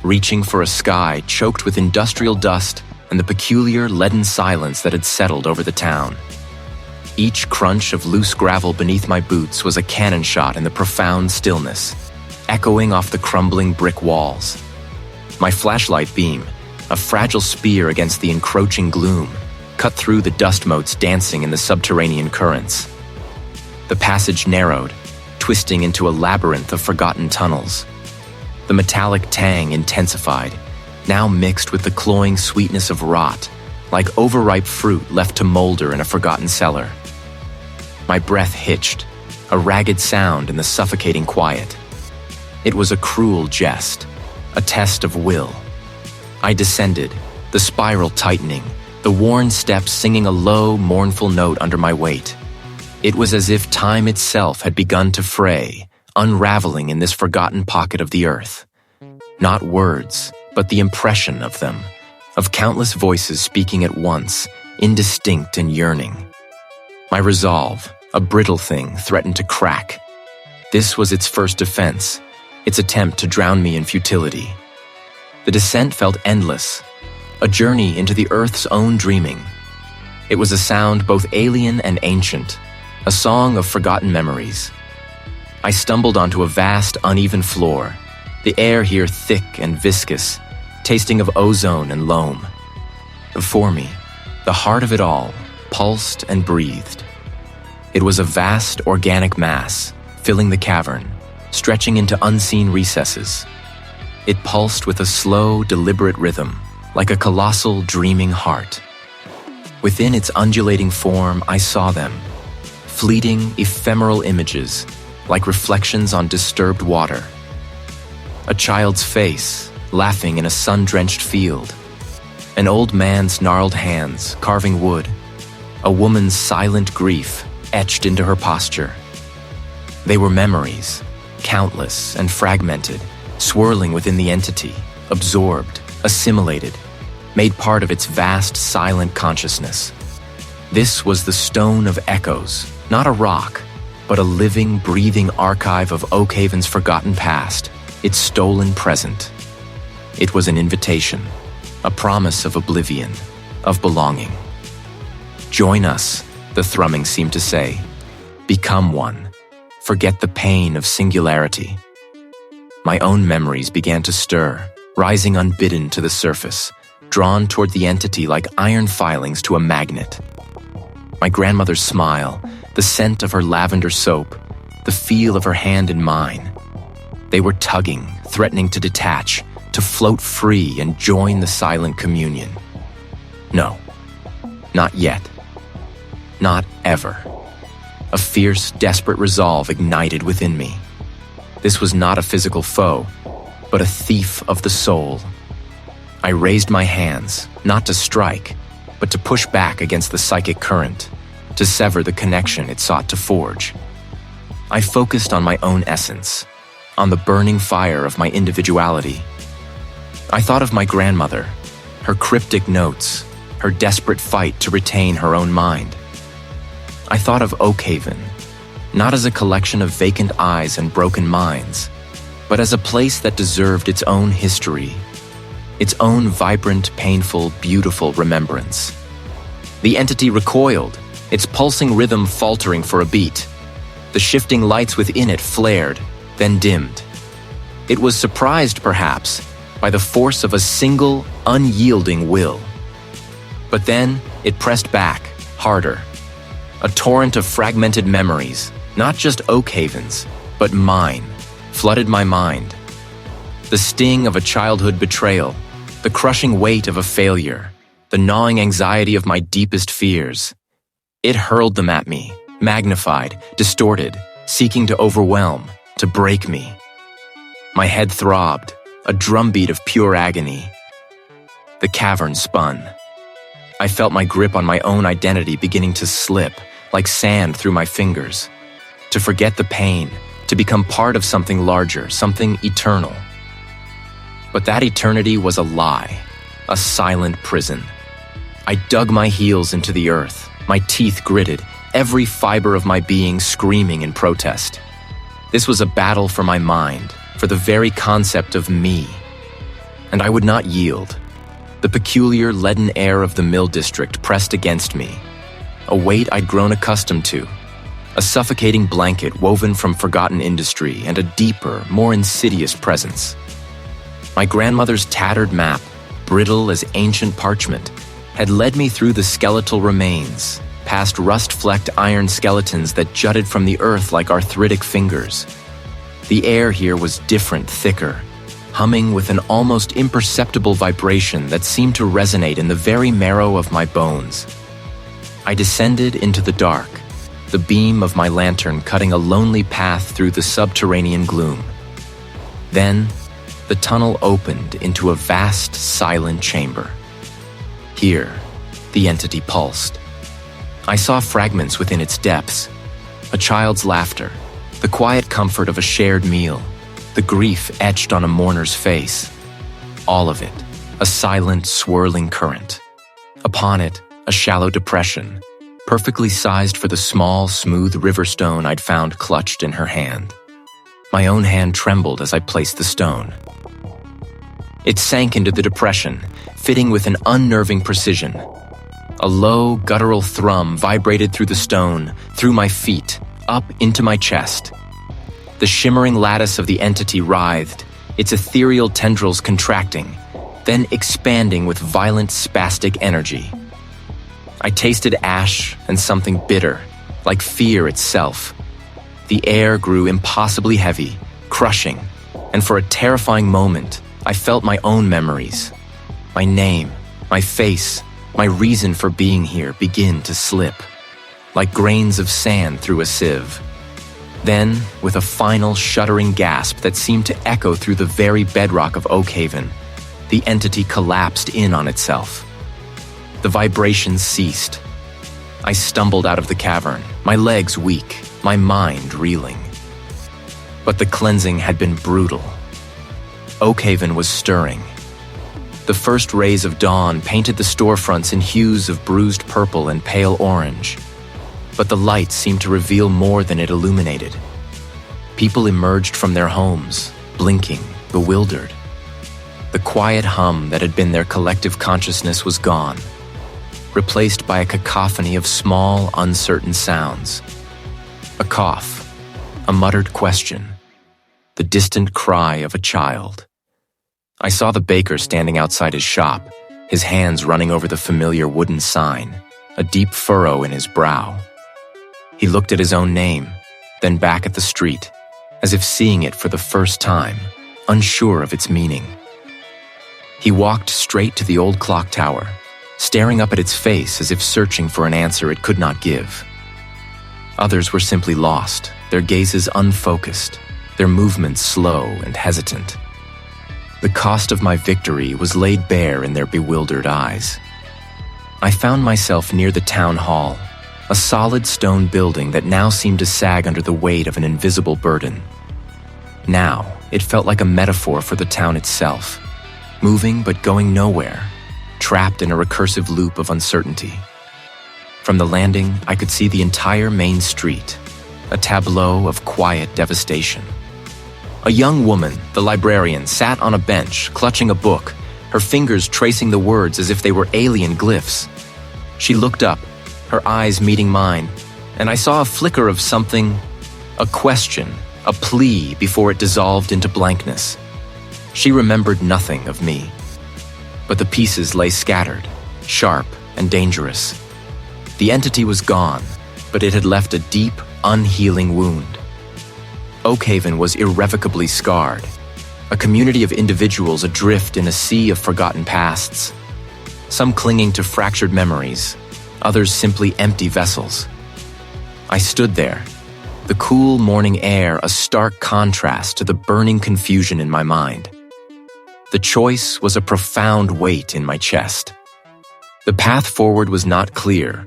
reaching for a sky choked with industrial dust and the peculiar leaden silence that had settled over the town. Each crunch of loose gravel beneath my boots was a cannon shot in the profound stillness, echoing off the crumbling brick walls. My flashlight beam, a fragile spear against the encroaching gloom, cut through the dust motes dancing in the subterranean currents. The passage narrowed, twisting into a labyrinth of forgotten tunnels. The metallic tang intensified, now mixed with the cloying sweetness of rot, like overripe fruit left to molder in a forgotten cellar. My breath hitched, a ragged sound in the suffocating quiet. It was a cruel jest, a test of will. I descended, the spiral tightening, the worn steps singing a low, mournful note under my weight. It was as if time itself had begun to fray, unraveling in this forgotten pocket of the earth. Not words, but the impression of them, of countless voices speaking at once, indistinct and yearning. My resolve, a brittle thing, threatened to crack. This was its first defense, its attempt to drown me in futility. The descent felt endless, a journey into the earth's own dreaming. It was a sound both alien and ancient, a song of forgotten memories. I stumbled onto a vast, uneven floor, the air here thick and viscous, tasting of ozone and loam. Before me, the heart of it all pulsed and breathed. It was a vast organic mass, filling the cavern, stretching into unseen recesses. It pulsed with a slow, deliberate rhythm, like a colossal, dreaming heart. Within its undulating form, I saw them, fleeting, ephemeral images, like reflections on disturbed water. A child's face, laughing in a sun-drenched field. An old man's gnarled hands, carving wood. A woman's silent grief, etched into her posture. They were memories, countless and fragmented, swirling within the entity, absorbed, assimilated, made part of its vast, silent consciousness. This was the stone of echoes, not a rock, but a living, breathing archive of Oakhaven's forgotten past, its stolen present. It was an invitation, a promise of oblivion, of belonging. Join us, the thrumming seemed to say. Become one. Forget the pain of singularity. My own memories began to stir, rising unbidden to the surface, drawn toward the entity like iron filings to a magnet. My grandmother's smile, the scent of her lavender soap, the feel of her hand in mine. They were tugging, threatening to detach, to float free and join the silent communion. No, not yet. Not ever. A fierce, desperate resolve ignited within me. This was not a physical foe, but a thief of the soul. I raised my hands, not to strike, but to push back against the psychic current, to sever the connection it sought to forge. I focused on my own essence, on the burning fire of my individuality. I thought of my grandmother, her cryptic notes, her desperate fight to retain her own mind. I thought of Oakhaven, not as a collection of vacant eyes and broken minds, but as a place that deserved its own history, its own vibrant, painful, beautiful remembrance. The entity recoiled, its pulsing rhythm faltering for a beat. The shifting lights within it flared, then dimmed. It was surprised, perhaps, by the force of a single, unyielding will. But then it pressed back, harder. A torrent of fragmented memories, not just Oakhaven's, but mine, flooded my mind. The sting of a childhood betrayal, the crushing weight of a failure, the gnawing anxiety of my deepest fears. It hurled them at me, magnified, distorted, seeking to overwhelm, to break me. My head throbbed, a drumbeat of pure agony. The cavern spun. I felt my grip on my own identity beginning to slip, like sand through my fingers. To forget the pain, to become part of something larger, something eternal. But that eternity was a lie, a silent prison. I dug my heels into the earth, my teeth gritted, every fiber of my being screaming in protest. This was a battle for my mind, for the very concept of me. And I would not yield. The peculiar leaden air of the mill district pressed against me, a weight I'd grown accustomed to, a suffocating blanket woven from forgotten industry and a deeper, more insidious presence. My grandmother's tattered map, brittle as ancient parchment, had led me through the skeletal remains, past rust-flecked iron skeletons that jutted from the earth like arthritic fingers. The air here was different, thicker, humming with an almost imperceptible vibration that seemed to resonate in the very marrow of my bones. I descended into the dark, the beam of my lantern cutting a lonely path through the subterranean gloom. Then, the tunnel opened into a vast, silent chamber. Here, the entity pulsed. I saw fragments within its depths, a child's laughter, the quiet comfort of a shared meal, the grief etched on a mourner's face. All of it, a silent, swirling current. Upon it, a shallow depression, perfectly sized for the small, smooth river stone I'd found clutched in her hand. My own hand trembled as I placed the stone. It sank into the depression, fitting with an unnerving precision. A low, guttural thrum vibrated through the stone, through my feet, up into my chest. The shimmering lattice of the entity writhed, its ethereal tendrils contracting, then expanding with violent, spastic energy. I tasted ash and something bitter, like fear itself. The air grew impossibly heavy, crushing, and for a terrifying moment, I felt my own memories. My name, my face, my reason for being here begin to slip, like grains of sand through a sieve. Then, with a final shuddering gasp that seemed to echo through the very bedrock of Oakhaven, the entity collapsed in on itself. The vibrations ceased. I stumbled out of the cavern, my legs weak, my mind reeling. But the cleansing had been brutal. Oakhaven was stirring. The first rays of dawn painted the storefronts in hues of bruised purple and pale orange. But the light seemed to reveal more than it illuminated. People emerged from their homes, blinking, bewildered. The quiet hum that had been their collective consciousness was gone, replaced by a cacophony of small, uncertain sounds. A cough, a muttered question, the distant cry of a child. I saw the baker standing outside his shop, his hands running over the familiar wooden sign, a deep furrow in his brow. He looked at his own name, then back at the street, as if seeing it for the first time, unsure of its meaning. He walked straight to the old clock tower, staring up at its face as if searching for an answer it could not give. Others were simply lost, their gazes unfocused, their movements slow and hesitant. The cost of my victory was laid bare in their bewildered eyes. I found myself near the town hall, a solid stone building that now seemed to sag under the weight of an invisible burden. Now, it felt like a metaphor for the town itself, moving but going nowhere, trapped in a recursive loop of uncertainty. From the landing, I could see the entire main street, a tableau of quiet devastation. A young woman, the librarian, sat on a bench, clutching a book, her fingers tracing the words as if they were alien glyphs. She looked up, her eyes meeting mine, and I saw a flicker of something, a question, a plea before it dissolved into blankness. She remembered nothing of me. But the pieces lay scattered, sharp and dangerous. The entity was gone, but it had left a deep, unhealing wound. Oakhaven was irrevocably scarred, a community of individuals adrift in a sea of forgotten pasts, some clinging to fractured memories, others simply empty vessels. I stood there, the cool morning air a stark contrast to the burning confusion in my mind. The choice was a profound weight in my chest. The path forward was not clear,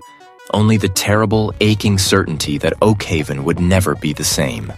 only the terrible, aching certainty that Oakhaven would never be the same.